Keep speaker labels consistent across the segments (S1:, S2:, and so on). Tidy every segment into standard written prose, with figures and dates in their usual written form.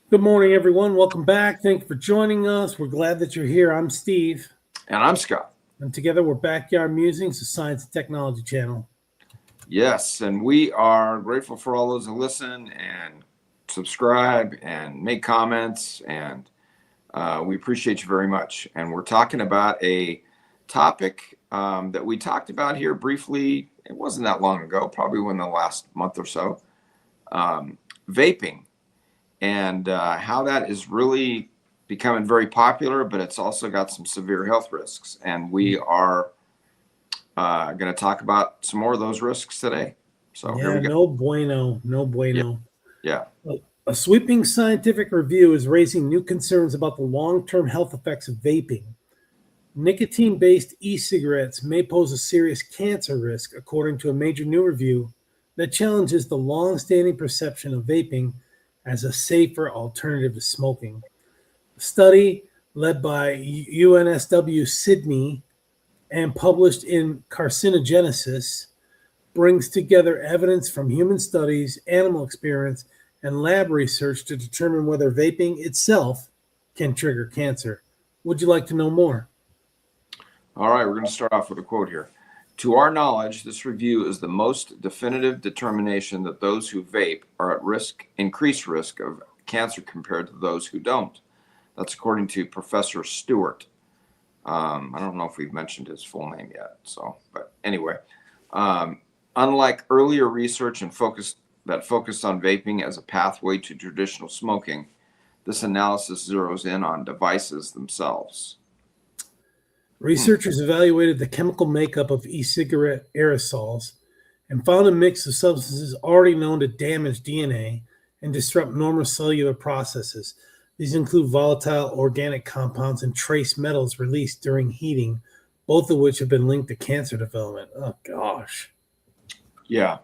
S1: Good morning, everyone. Welcome back. Thank you for joining us. We're glad that you're here. I'm Steve,
S2: And I'm Scott.
S1: and together we're Backyard Musings, the Science and Technology channel.
S2: Yes, and we are grateful for all those who listen and subscribe and make comments, and we appreciate you very much. And we're talking about a topic that we talked about here briefly. It wasn't that long ago, probably within the last month or so. Vaping and how that is really becoming very popular, but it's also got some severe health risks. And we are going to talk about some more of those risks today. So here
S1: Yeah,
S2: we go.
S1: no bueno, no
S2: Yeah,
S1: bueno.
S2: yeah,
S1: A sweeping scientific review is raising new concerns about the long term health effects of vaping. Nicotine based e cigarettes may pose a serious cancer risk, according to a major new review that challenges the long standing perception of vaping as a safer alternative to smoking. A study led by UNSW Sydney and published in Carcinogenesis brings together evidence from human studies, animal experience, and lab research to determine whether vaping itself can trigger cancer. Would you like to know more?
S2: All right, we're going to start off with a quote here. To our knowledge, this review is the most definitive determination that those who vape are at increased risk of cancer compared to those who don't. That's according to Professor Stewart. I don't know if we've mentioned his full name yet. But anyway, unlike earlier research that focused on vaping as a pathway to traditional smoking, this analysis zeroes in on devices themselves.
S1: Researchers evaluated the chemical makeup of e cigarette aerosols and found a mix of substances already known to damage DNA and disrupt normal cellular processes. These include volatile organic compounds and trace metals released during heating, both of which have been linked to cancer development. Oh, gosh.
S2: Yeah.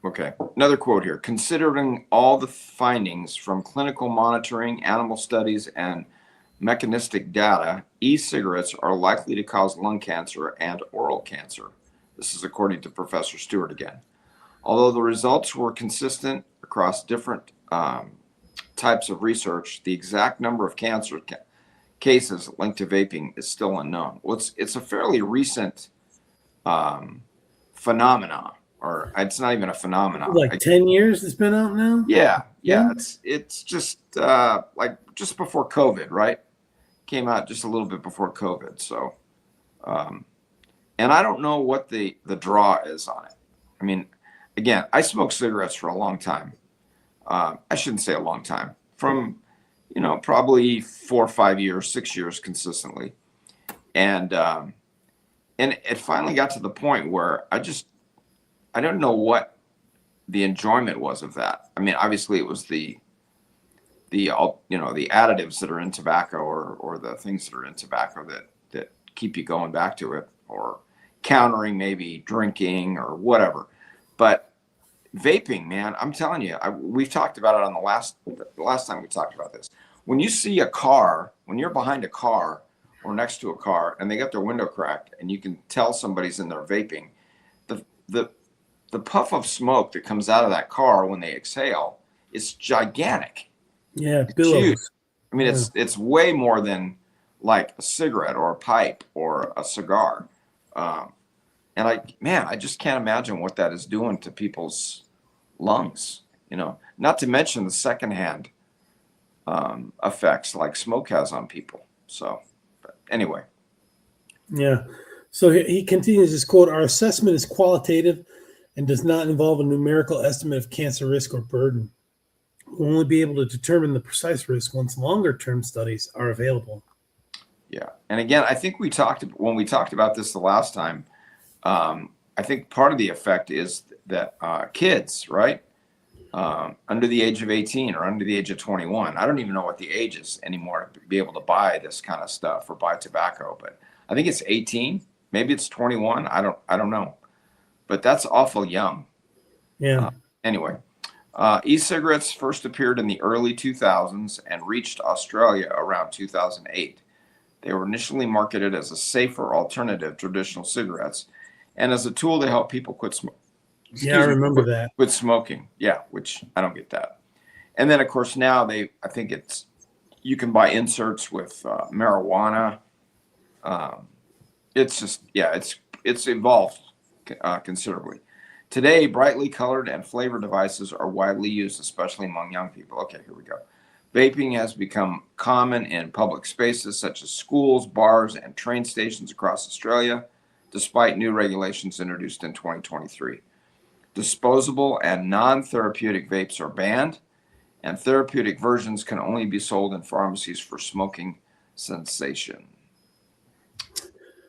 S2: Okay. Another quote here. Considering all the findings from clinical monitoring, animal studies, and mechanistic data, e-cigarettes are likely to cause lung cancer and oral cancer. This is according to Professor Stewart again. Although the results were consistent across different types of research, the exact number of cancer cases linked to vaping is still unknown. Well, it's a fairly recent phenomena, or it's not even a phenomenon.
S1: Like 10 years it's been out now?
S2: Yeah. It's just like just before COVID, right? Came out just a little bit before COVID. So, and I don't know what the draw is on it. I mean, again, I smoked cigarettes for a long time. I shouldn't say a long time. From, probably 4 or 5 years, 6 years consistently. And it finally got to the point where I don't know what the enjoyment was of that. I mean, obviously it was the additives that are in tobacco or the things that are in tobacco that keep you going back to it, or countering maybe drinking or whatever. But vaping, man, I'm telling you, we've talked about it on the last time we talked about this. When you see a car, when you're behind a car or next to a car and they got their window cracked and you can tell somebody's in there vaping, the puff of smoke that comes out of that car when they exhale is gigantic.
S1: Yeah,
S2: It's
S1: billows.
S2: huge. I mean,
S1: Yeah.
S2: it's way more than like a cigarette or a pipe or a cigar. And I just can't imagine what that is doing to people's lungs. Not to mention the secondhand effects like smoke has on people. So, but anyway.
S1: Yeah. So he continues his quote: Our assessment is qualitative and does not involve a numerical estimate of cancer risk or burden. We'll only be able to determine the precise risk once longer term studies are available.
S2: Yeah. And again, I think when we talked about this the last time, I think part of the effect is that kids, right, under the age of 18 or under the age of 21, I don't even know what the age is anymore to be able to buy this kind of stuff or buy tobacco, but I think it's 18, maybe it's 21. I don't know, but that's awful young.
S1: Yeah.
S2: Anyway, e-cigarettes first appeared in the early 2000s and reached Australia around 2008. They were initially marketed as a safer alternative to traditional cigarettes and as a tool to help people
S1: Yeah, I remember that.
S2: quit smoking. Yeah, which I don't get that. And then of course now I think you can buy inserts with marijuana. It's just, yeah, it's evolved considerably. Today, brightly colored and flavored devices are widely used, especially among young people. Okay, here we go. Vaping has become common in public spaces such as schools, bars, and train stations across Australia, despite new regulations introduced in 2023. Disposable and non-therapeutic vapes are banned, and therapeutic versions can only be sold in pharmacies for smoking cessation.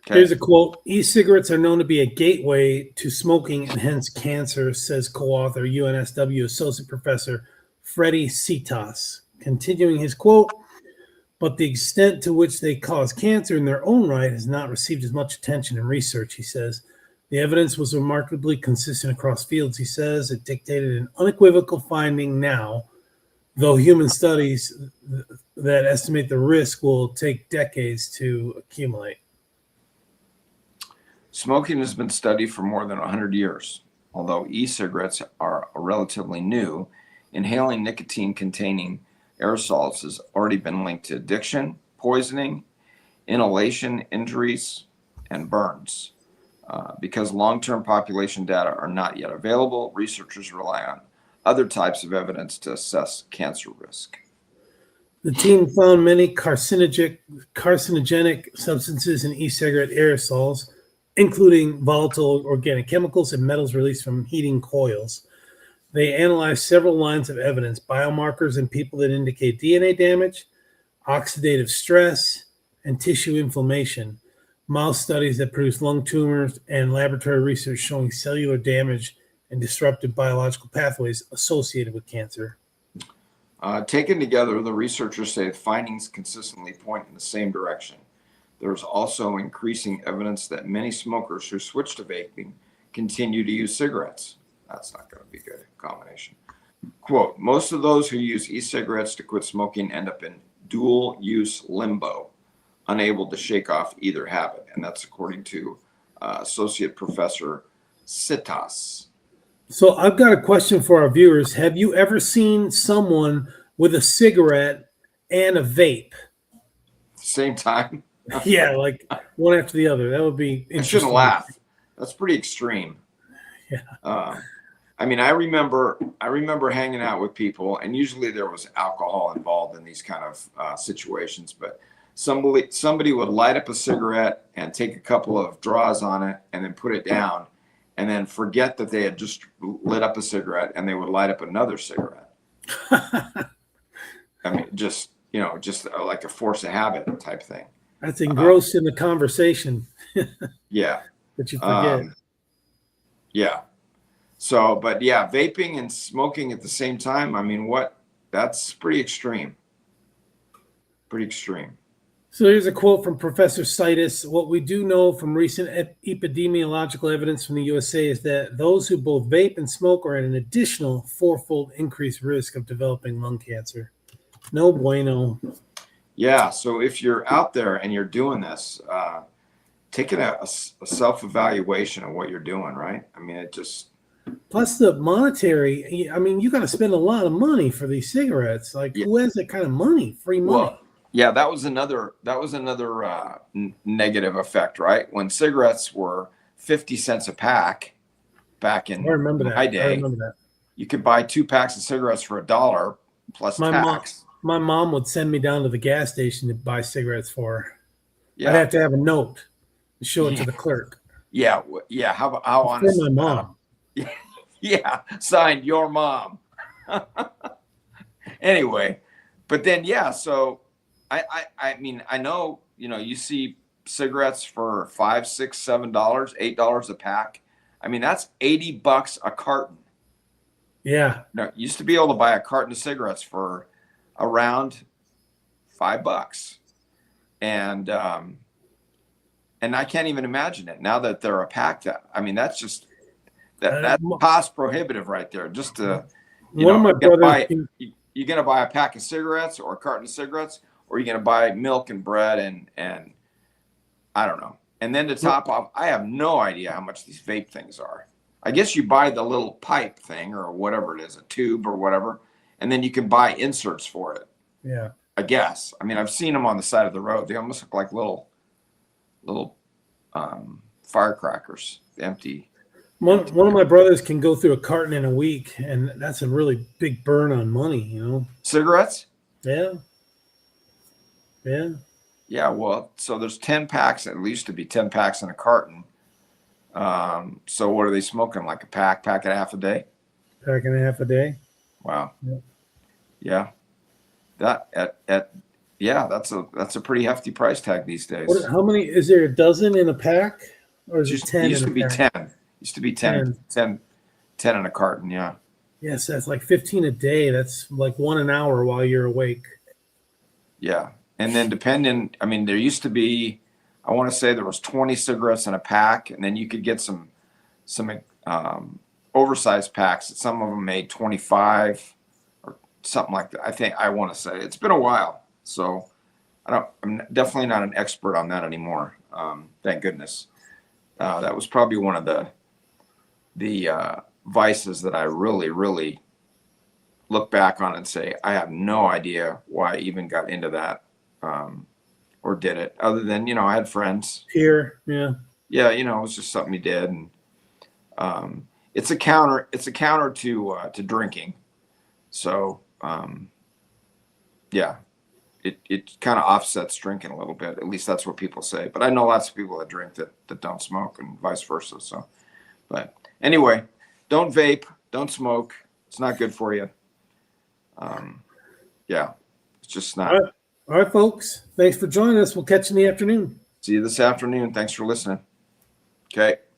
S1: Here's a quote. E-cigarettes are known to be a gateway to smoking and hence cancer, says co-author UNSW Associate Professor Freddie Citas. Continuing his quote, but the extent to which they cause cancer in their own right has not received as much attention in research, he says. The evidence was remarkably consistent across fields, he says. It dictated an unequivocal finding now, though human studies that estimate the risk will take decades to accumulate.
S2: Smoking has been studied for more than 100 years. Although e-cigarettes are relatively new, inhaling nicotine-containing aerosols has already been linked to addiction, poisoning, inhalation injuries, and burns. Because long-term population data are not yet available, researchers rely on other types of evidence to assess cancer risk.
S1: The team found many carcinogenic substances in e-cigarette aerosols, including volatile organic chemicals and metals released from heating coils. They analyzed several lines of evidence, biomarkers in people that indicate DNA damage, oxidative stress, and tissue inflammation, mouse studies that produce lung tumors, and laboratory research showing cellular damage and disrupted biological pathways associated with cancer.
S2: Taken together, the researchers say the findings consistently point in the same direction. There's also increasing evidence that many smokers who switch to vaping continue to use cigarettes. That's not going to be a good combination. Quote, most of those who use e-cigarettes to quit smoking end up in dual use limbo, unable to shake off either habit. And that's according to Associate Professor Citas.
S1: So I've got a question for our viewers. Have you ever seen someone with a cigarette and a vape?
S2: Same time?
S1: Yeah, like one after the other. That would be interesting.
S2: I shouldn't laugh. That's pretty extreme.
S1: Yeah.
S2: I mean, I remember hanging out with people, and usually there was alcohol involved in these kind of situations. But somebody would light up a cigarette and take a couple of draws on it, and then put it down, and then forget that they had just lit up a cigarette, and they would light up another cigarette. I mean, just like a force of habit type thing.
S1: That's engrossed in the conversation.
S2: Yeah.
S1: That you forget.
S2: Yeah. So, but yeah, vaping and smoking at the same time. I mean, that's pretty extreme. Pretty extreme.
S1: So here's a quote from Professor Citas. What we do know from recent epidemiological evidence from the USA is that those who both vape and smoke are at an additional 4-fold increased risk of developing lung cancer. No bueno.
S2: Yeah. So if you're out there and you're doing this, taking a self-evaluation of what you're doing, right? I mean, it just...
S1: Plus the monetary, I mean, you got to spend a lot of money for these cigarettes. Like, who has that kind of money? Free money.
S2: Well, yeah, that was another negative effect, right? When cigarettes were 50 cents a pack back in my day,
S1: I remember that.
S2: You could buy 2 packs of cigarettes for $1 plus tax.
S1: My mom would send me down to the gas station to buy cigarettes for her.
S2: Yeah.
S1: I'd have to have a note to show it to the clerk.
S2: Yeah. How honest?
S1: My mom.
S2: Yeah, signed your mom. Anyway, but then so I mean, I know, you see cigarettes for $5, $6, $7, $8 a pack. I mean, that's $80 a carton.
S1: Yeah.
S2: No, used to be able to buy a carton of cigarettes for around $5. And I can't even imagine it now that they're a pack. I mean, that's just that's cost prohibitive right there. Just to you're going to buy a pack of cigarettes or a carton of cigarettes, or you're going to buy milk and bread and I don't know. And then to top off, I have no idea how much these vape things are. I guess you buy the little pipe thing or whatever it is, a tube or whatever, and then you can buy inserts for it.
S1: Yeah.
S2: I guess. I mean, I've seen them on the side of the road. They almost look like little firecrackers, empty.
S1: One of my brothers can go through a carton in a week, and that's a really big burn on money, you know?
S2: Cigarettes?
S1: Yeah. Yeah.
S2: Yeah, well, so there's 10 packs. It used to be 10 packs in a carton. So what are they smoking? Like a pack and a half a day?
S1: Pack and a half a day.
S2: Wow.
S1: Yeah.
S2: Yeah. That's a pretty hefty price tag these days.
S1: How many is there? A dozen in a pack, or is it 10?
S2: It used to be 10. Used to be 10 in a carton. Yeah.
S1: Yes, that's like 15 a day. That's like 1 an hour while you're awake.
S2: Yeah. And then I mean, there used to be, I want to say there was 20 cigarettes in a pack, and then you could get some oversized packs. Some of them made 25 or something like that. I want to say it's been a while. So I'm definitely not an expert on that anymore. Thank goodness. That was probably one of the vices that I really, really look back on and say, I have no idea why I even got into that, or did it, other than, I had friends
S1: here. Yeah.
S2: Yeah. It was just something you did. And, it's a counter to drinking. So, yeah, it kind of offsets drinking a little bit. At least that's what people say, but I know lots of people that drink that don't smoke, and vice versa. So, but anyway, don't vape, don't smoke. It's not good for you. Yeah, it's just not.
S1: All right, folks. Thanks for joining us. We'll catch you in the afternoon.
S2: See you this afternoon. Thanks for listening. Okay.